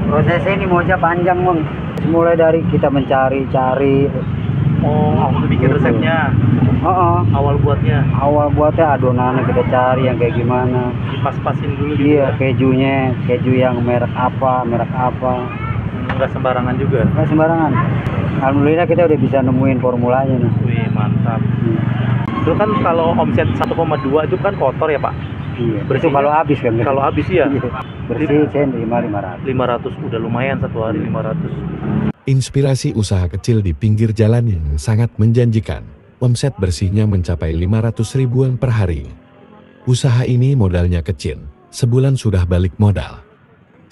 Prosesnya ini moja panjang bang. Mulai dari kita mencari-cari. Oh, udah bikin resepnya. Awal buatnya. Awal buatnya adonannya kita cari yang kayak gimana. Dipas-pasin dulu gitu Iya, ya. keju yang merek apa. Nggak sembarangan juga. Nggak sembarangan. Alhamdulillah kita udah bisa nemuin formulanya nih. Wih, mantap. Itu kan kalau omset 1,2 itu kan kotor ya, Pak? Iya. Bersih Itu kalau habis kan. Kalau habis ya. Bersih saya nerima 500. 500 udah lumayan satu hari 500. Inspirasi usaha kecil di pinggir jalan yang sangat menjanjikan. Omset bersihnya mencapai 500 ribuan per hari. Usaha ini modalnya kecil, sebulan sudah balik modal.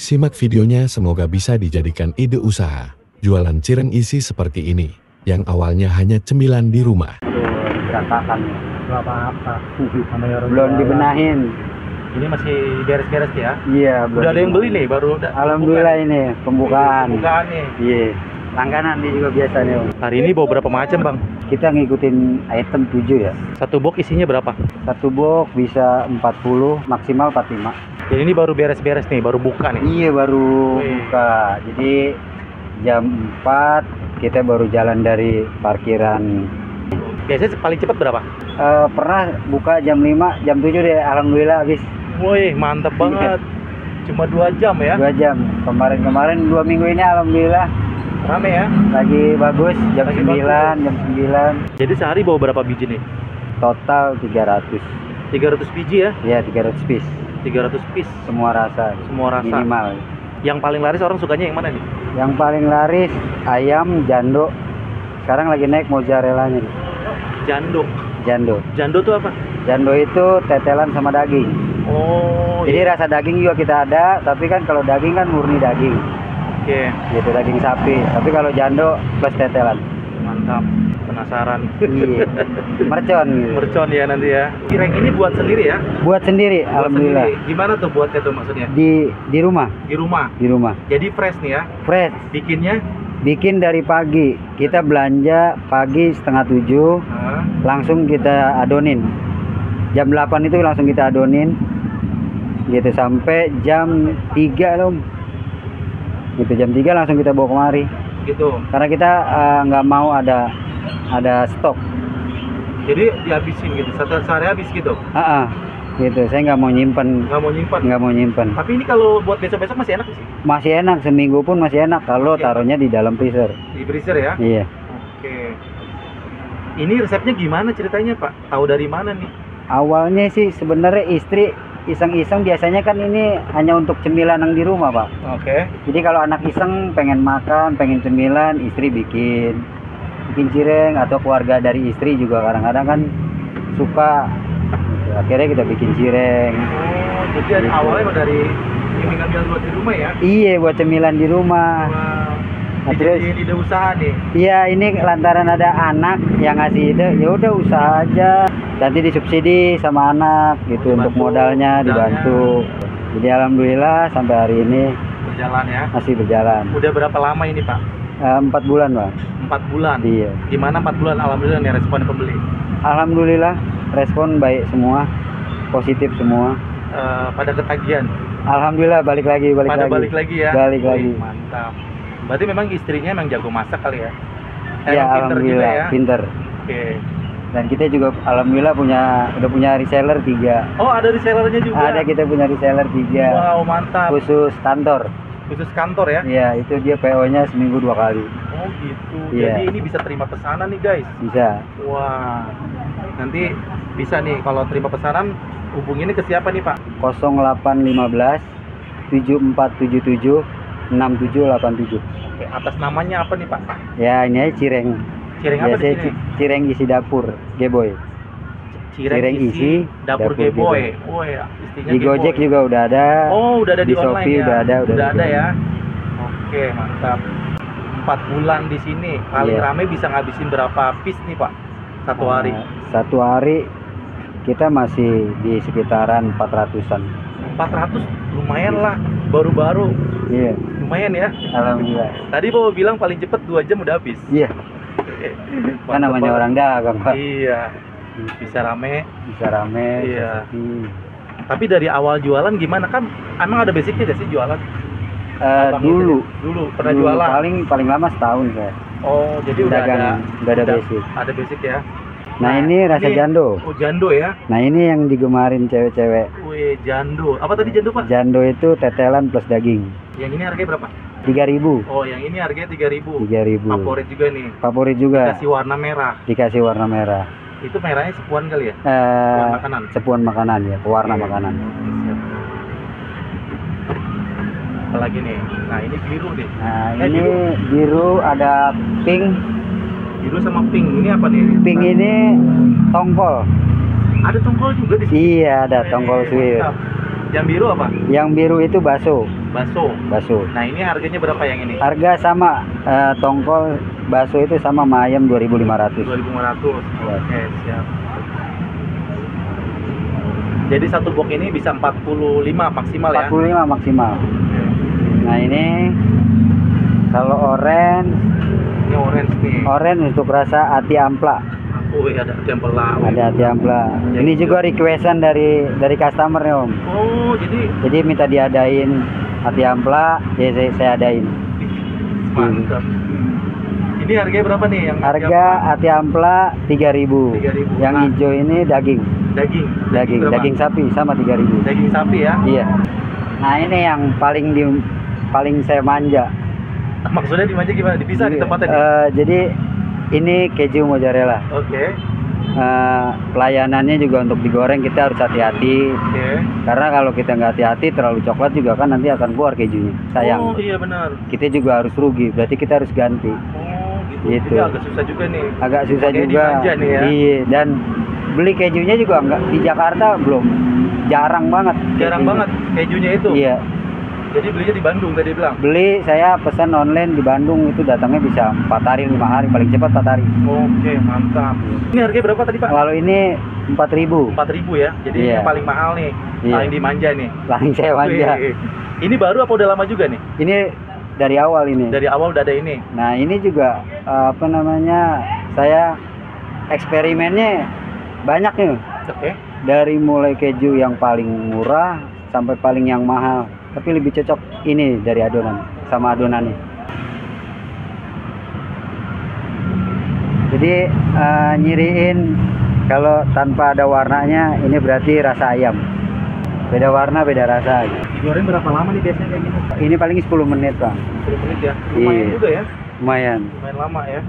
Simak videonya, semoga bisa dijadikan ide usaha. Jualan cireng isi seperti ini, yang awalnya hanya cemilan di rumah. Berantakan. Apa-apa. Belum dibenahin. Ini masih beres-beres ya? Iya. Udah ada yang beli nih baru. Alhamdulillah ini pembukaan. Pembukaan nih. Iya. Langganan dia juga biasa nih Om. Hari ini bawa berapa macam Bang? Kita ngikutin item 7 ya. Satu box isinya berapa? Satu box bisa 40, maksimal 45. Jadi ini baru beres-beres nih, baru buka nih. Iya baru buka. Jadi jam 4 kita baru jalan dari parkiran. Biasanya paling cepat berapa? Pernah buka jam 5, jam 7 deh. Alhamdulillah habis. Woi, mantep banget. Cuma 2 jam ya? 2 jam. Kemarin 2 minggu ini alhamdulillah rame ya? lagi bagus. Jam Lagi 9, bagus. jam 9. Jadi sehari bawa berapa biji nih? Total 300. 300 biji ya? Iya 300 piece. 300 piece. Semua rasa. Semua rasa. Minimal. Yang paling laris orang sukanya yang mana nih? Yang paling laris ayam jando. Sekarang lagi naik mozzarella-nya nih. Jando. Jando. Jando tuh apa? Jando itu tetelan sama daging. Oh, Jadi iya. rasa daging juga kita ada, tapi kan kalau daging kan murni daging. Oke, Gitu daging sapi. Tapi kalau jando plus tetelan. mantap. Penasaran. Iya. Mercon gitu. Mercon ya nanti ya. Cireng ini buat sendiri ya? Buat sendiri, Buat alhamdulillah. sendiri. Gimana tuh buatnya tuh maksudnya? Di rumah, Di rumah. di rumah. Jadi fresh nih ya. Fresh. Bikinnya Bikin dari pagi. Kita belanja pagi setengah 7, langsung kita adonin. Jam 8 itu langsung kita adonin. Gitu sampai jam 3 loh. Gitu jam 3 langsung kita bawa kemari. gitu. Karena kita nggak mau ada stok. Jadi dihabisin gitu. Satu sehari habis gitu. Gitu. Saya nggak mau nyimpen. Nggak mau nyimpan. Tapi ini kalau buat besok-besok masih enak sih. Masih enak, seminggu pun masih enak kalau Masih taruhnya di dalam freezer. Di freezer ya. Iya. Oke. Ini resepnya gimana ceritanya Pak? Tahu dari mana nih? Awalnya sih sebenarnya istri iseng-iseng, biasanya kan ini hanya untuk cemilan yang di rumah Pak. Oke. Jadi kalau anak iseng pengen makan, pengen cemilan, istri bikin cireng, atau keluarga dari istri juga kadang-kadang kan suka. Gitu. Akhirnya kita bikin cireng. Oh, jadi Gitu. awalnya emang dari iming-iming buat di rumah ya? Iya, buat cemilan di rumah. Wow. Nah, terus Dijadiin ide usaha nih. iya, ini lantaran ada anak yang ngasih ide, ya udah usaha aja. Nanti disubsidi sama anak gitu, untuk modalnya dibantu. Jadi alhamdulillah sampai hari ini Berjalan ya. masih berjalan. Udah berapa lama ini Pak? 4 bulan Pak. 4 bulan. Iya. Gimana 4 bulan? Alhamdulillah nih respon pembeli. Alhamdulillah respon baik semua, positif semua. Pada ketagihan. Alhamdulillah balik lagi Balik lagi ya. Balik Wih, lagi. Mantap. Berarti memang istrinya emang jago masak kali ya? Ya Emang pinter juga alhamdulillah ya? pinter. Oke. Dan kita juga alhamdulillah udah punya reseller 3. Oh, ada resellernya juga? Ada, kita punya reseller 3. Wow, mantap. Khusus kantor. Khusus kantor ya? Iya, itu dia PO-nya seminggu 2 kali. Oh gitu. Iya. Jadi ini bisa terima pesanan nih guys. Bisa. Wah. Nanti bisa nih kalau terima pesanan hubunginnya ke siapa nih Pak? 0815 7477 6787. Oke, atas namanya apa nih Pak? Ya, ini aja cireng. Cireng apa di Biasanya sini? cireng isi dapur, Geboy. Cireng isi dapur dapur Geboy. Geboy. Oh ya, istinya Di Gojek Geboy. juga udah ada. Oh, udah ada di online Shopee ya. udah ada ya. Oke, mantap. 4 bulan di sini. Paling Iya. rame bisa ngabisin berapa piece nih Pak? Satu hari. Satu hari kita masih di sekitaran 400-an. 400 lumayan lah. Baru-baru. Iya, Lumayan ya. alhamdulillah. Tadi Bapak bilang paling cepet 2 jam udah habis. Iya, kan Mantap namanya banget. orang dagang Pak. Iya. Bisa rame. Bisa rame, Iya. bisa sepi. Tapi dari awal jualan gimana kan? Emang ada basicnya gak sih jualan? Abang dulu. Dulu pernah Dulu, jualan. paling lama setahun saya. Oh, jadi udah ada basic. Ada basic ya. Nah, ini rasa jando. Oh, jando ya. Nah, ini yang digemarin cewek-cewek. Wih, jando. Apa tadi jando, Pak? Jando itu tetelan plus daging. Yang ini harganya berapa? 3.000. Oh, yang ini harganya 3.000. 3.000. Favorit juga nih. Favorit juga. Dikasih warna merah. Dikasih warna merah. Itu merahnya sepuan kali ya? Sepuan makanan. Sepuan makanan ya, pewarna Oke. makanan. Siap. Apalagi nih? Nah, ini biru nih. Nah, ini biru ada pink. Biru sama pink. Ini apa nih? Pink ini tongkol. Ada tongkol juga di sini. Iya, ada tongkol suwir. Mantap. Yang biru apa? Yang biru itu bakso. Bakso. Nah, ini harganya berapa yang ini? Harga sama, tongkol bakso itu sama ayam 2.500. 2.500. Oke, siap. Jadi satu box ini bisa 45 maksimal ya? 45 maksimal. Nah, ini kalau orange Ini orange nih. untuk rasa ati ampla. Ada tempela. Ada ati ampla. Ini juga requestan dari customer nih, Om. Oh, jadi Minta diadain ati ampla, ya saya adain. mantap. Ini harganya berapa nih yang Harga ati ampla 3.000. 3.000. Yang Nah. hijau ini daging. Daging berapa? Daging sapi sama 3.000. Daging sapi ya? Iya. Nah, ini yang paling saya manja. Maksudnya dimanja gimana? Dipisah di tempatnya? Jadi ini keju mozzarella. Oke. Pelayanannya juga untuk digoreng kita harus hati-hati. Oke. Karena kalau kita nggak hati-hati terlalu coklat juga kan nanti akan keluar kejunya. Sayang. Oh, iya benar. Kita juga harus rugi. Berarti kita harus ganti. Oh, Gitu. Jadi agak susah juga nih. Agak susah Makanya juga. dimanja nih ya. Iya. Dan beli kejunya juga nggak di Jakarta belum. Jarang banget. Jarang banget kejunya itu. Iya. Jadi belinya di Bandung tadi bilang. Beli saya pesan online di Bandung itu datangnya bisa 4 hari 5 hari paling cepat 4 hari. Oke, mantap. Ini harganya berapa tadi, Pak? Kalau ini 4.000. 4.000 ya. Jadi Iya. ini paling mahal nih. Iya. Paling dimanja nih. Paling saya manja. Wih. Ini baru apa udah lama juga nih? Ini dari awal ini. Dari awal udah ada ini. Nah, ini juga apa namanya? Saya eksperimennya banyak nih. Oke. Dari mulai keju yang paling murah sampai paling yang mahal. Tapi lebih cocok ini dari adonan sama adonannya. Jadi nyiriin kalau tanpa ada warnanya ini berarti rasa ayam. Beda warna, beda rasa. Digoreng berapa lama nih biasanya kayak gini? Ini paling 10 menit, Bang. 10 menit ya. Lumayan Iya. juga ya. Lumayan. Lumayan lama ya.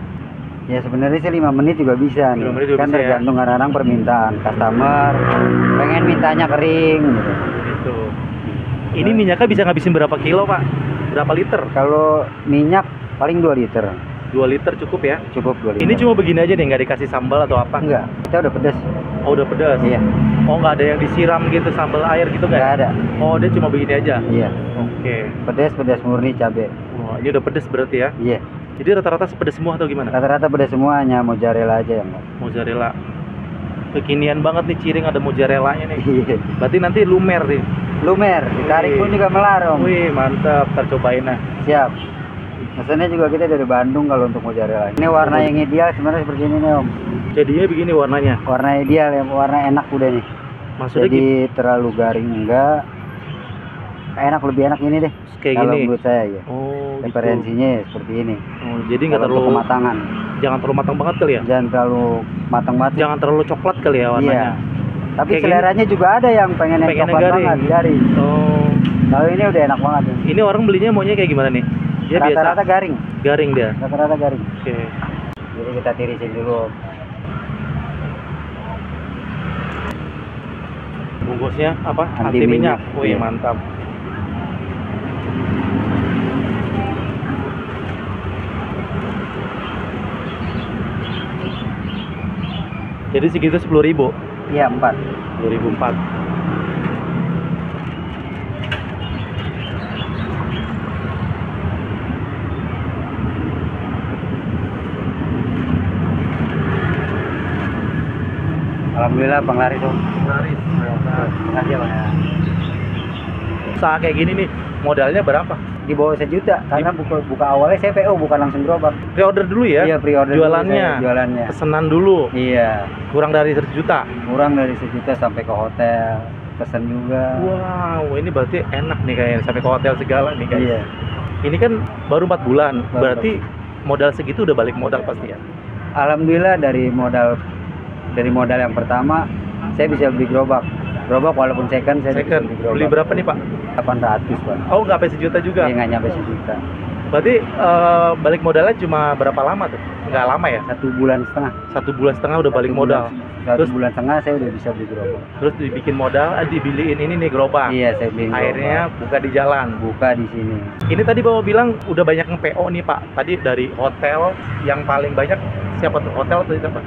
Ya sebenarnya sih 5 menit juga bisa nih. 5 menit juga Kan bisa ya. tergantung kadang-kadang permintaan customer. Pengen mintanya kering gitu. Gitu. Ini minyaknya bisa ngabisin berapa kilo, Pak? Berapa liter? Kalau minyak paling 2 liter. 2 liter cukup ya? Cukup 2 liter. Ini cuma begini aja nih, nggak dikasih sambal atau apa? enggak. Kita udah pedas. Oh, udah pedas? Iya. Oh, nggak ada yang disiram gitu, sambal air gitu nggak? Enggak ada. Oh, dia cuma begini aja? Iya. Oke. Pedas murni cabe. Wah, ini udah pedas berarti ya? Iya. Jadi rata-rata sepedas semua atau gimana? Rata-rata pedas semuanya, mozzarella aja yang enggak. Mozzarella. Kekinian banget nih ciring ada mozzarellanya nih. Iya. Berarti nanti lumer nih. Lumer, ditarik pun juga melar, Om. Wih, mantap. Ntar cobain nah. Siap. Pesannya juga kita dari Bandung kalau untuk mozzarella. Ini warna yang ideal sebenarnya seperti ini nih, Om. Jadinya begini warnanya. Warna ideal ya, warna enak udah nih. Maksudnya Jadi terlalu garing enggak. Enak, lebih enak ini deh. kayak Kalau gini. menurut saya ya. Oh, gitu. Referensinya seperti ini. Oh, jadi nggak Kalau terlalu untuk kematangan. jangan terlalu matang banget kali ya? Jangan terlalu matang banget. Jangan terlalu coklat kali ya warnanya. Iya. Tapi Kayak gini. seleranya juga ada yang pengen yang Pengennya coklat garing. banget, garing. Oh. Kalau ini udah enak banget. Ya. Ini orang belinya maunya kayak gimana nih? Dia Rata-rata biasa garing. garing dia. Rata-rata garing. Oke. Jadi kita tirisin dulu. Bungkusnya apa? Anti Anti minyak. minyak. Wih, Iya. mantap. Jadi segitu 10.000. Iya, 4. 2004. Alhamdulillah penglaris tuh. Laris. Makasih Bang ya. Usaha kayak gini nih, modalnya berapa? Di bawah 1 juta karena buka awalnya saya PO bukan langsung gerobak. Pre-order dulu ya? Iya, pre-order dulu Jualannya? saya, jualannya. Pesanan dulu? Iya, Kurang dari 1 juta? kurang dari 1 juta sampai ke hotel. pesen juga. Wow, ini berarti enak nih kayaknya sampai ke hotel segala nih guys. Iya. Ini kan baru 4 bulan, Baru berarti modal segitu udah balik modal pasti ya. Alhamdulillah dari modal yang pertama saya bisa beli gerobak walaupun second saya bisa Second, beli gerobak. beli berapa nih Pak? 800 Pak. Oh nggak sampai sejuta juga. Iya, nggak nyampe sejuta. Berarti balik modalnya cuma berapa lama tuh? Nggak lama ya? 1,5 bulan. 1,5 bulan udah balik modal. 1,5 bulan saya udah bisa beli gerobak. Terus dibikin modal, dibeliin ini nih gerobak. Iya, saya beli gerobak. Akhirnya buka di jalan. Buka di sini. Ini tadi Bapak bilang udah banyak yang PO nih Pak. Tadi dari hotel yang paling banyak siapa tuh? Hotel atau siapa?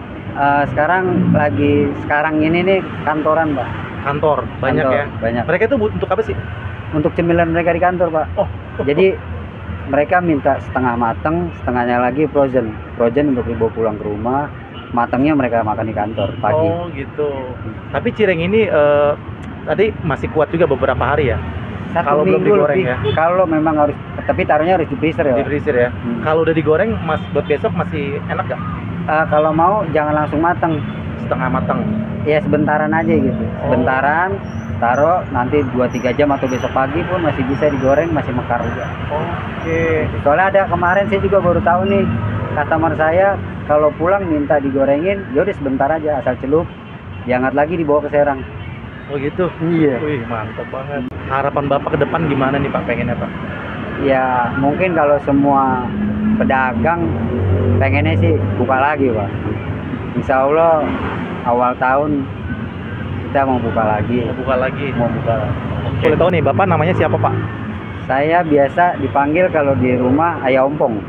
Sekarang ini nih kantoran, Pak. Kantor, banyak Kantor, ya? banyak. Mereka itu untuk apa sih? Untuk cemilan mereka di kantor, Pak. Oh, Jadi mereka minta setengah mateng, setengahnya lagi frozen. Frozen untuk dibawa pulang ke rumah. Matangnya mereka makan di kantor pagi. Oh gitu. Tapi cireng ini tadi masih kuat juga beberapa hari ya? Satu kalau belum minggu digoreng lebih. ya? Kalau memang harus, tapi taruhnya harus di freezer ya, Di Pak. freezer ya? Kalau udah digoreng, mas buat besok masih enak nggak? Kalau mau jangan langsung mateng. Setengah matang. Ya sebentaran aja gitu. Sebentaran, taruh nanti 2-3 jam atau besok pagi pun masih bisa digoreng, masih mekar juga. Oke. Soalnya ada kemarin saya juga baru tahu nih, customer saya kalau pulang minta digorengin, yaudah sebentar aja asal celup, diangkat lagi dibawa ke Serang. Oh gitu? Iya. Wih mantap banget. Harapan Bapak ke depan gimana nih Pak, pengennya Pak? Ya mungkin kalau semua pedagang pengennya sih buka lagi, Pak. Insya Allah awal tahun kita mau buka lagi. Mau buka lagi? Mau buka lagi. Boleh tahu nih Bapak namanya siapa Pak? Saya biasa dipanggil kalau di rumah Ayah Ompong.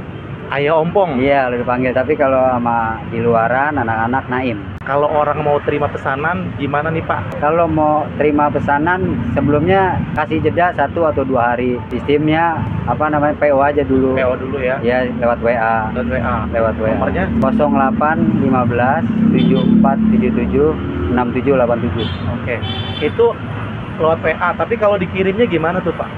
Ayah Ompong? Iya, kalau dipanggil. Tapi kalau sama di luaran anak-anak Naim. Kalau orang mau terima pesanan gimana nih Pak? Kalau mau terima pesanan sebelumnya kasih jeda 1 atau 2 hari. Sistemnya PO aja dulu. PO dulu ya? Ya lewat WA. Lewat WA. Nomornya? 0815 7477 6787. Oke. Itu lewat WA, tapi kalau dikirimnya gimana tuh Pak?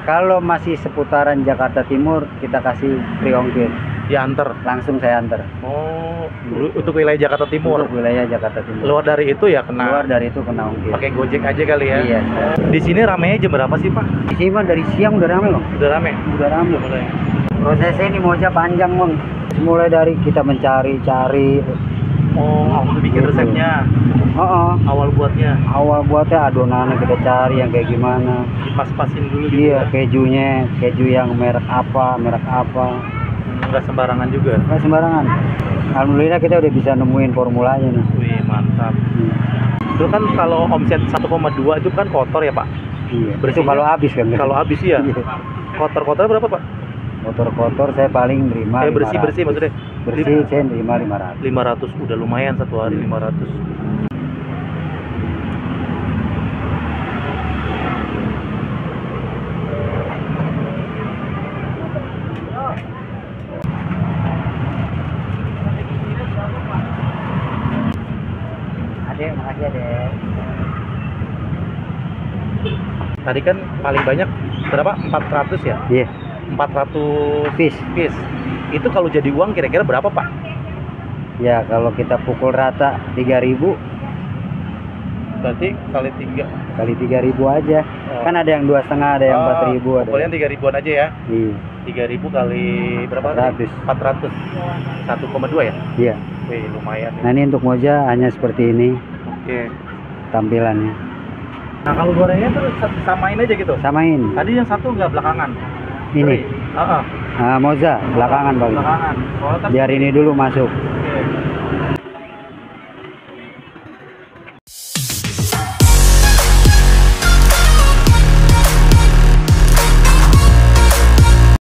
Kalau masih seputaran Jakarta Timur kita kasih free ongkir. Diantar? Langsung saya antar. Oh, untuk wilayah Jakarta Timur? Untuk wilayah Jakarta Timur. Luar dari itu ya kena? Luar dari itu kena ongkir. Pakai Gojek aja kali ya? Iya. Di sini ramenya jam berapa sih Pak? Di sini mah dari siang udah rame, Bang. Udah rame? Udah rame. Mulai. Prosesnya ini moja panjang, Bang. Mulai dari kita mencari-cari. Oh, bikin resepnya? Awal buatnya? Awal buatnya adonannya kita cari yang kayak gimana. Dipas-pasin dulu gitu? Iya, keju yang merek apa. Nggak sembarangan juga? Nggak sembarangan. Alhamdulillah kita udah bisa nemuin formulanya nih. Wih, mantap. Itu kan kalau omset 1,2 itu kan kotor ya Pak? Iya. Bersih Itu kalau habis kan? Kalau habis ya? Iya. Kotor-kotor berapa Pak? Kotor saya paling nerima bersih maksudnya? Bersih saya nerima 500. 500, udah lumayan satu hari 500. Adek, makasih Adek. Tadi kan paling banyak berapa? 400 ya? Iya. 400 Piece. Itu kalau jadi uang kira-kira berapa Pak? Ya kalau kita pukul rata 3.000 Berarti kali 3 kali 3.000 aja. Kan ada yang 2,5, ada yang 4.000 ada. Pokoknya 3.000-an aja ya? Iya. 3.000 kali berapa? 400. 1,2 ya? Iya. Wih, lumayan Nah ya. ini untuk moja hanya seperti ini Oke. tampilannya. Nah kalau gorengnya tuh samain aja gitu? Samain. Tadi yang satu nggak belakangan? Ini. Heeh. Moza belakangan Bang. Belakangan. Oh, kan Biar ini dulu masuk.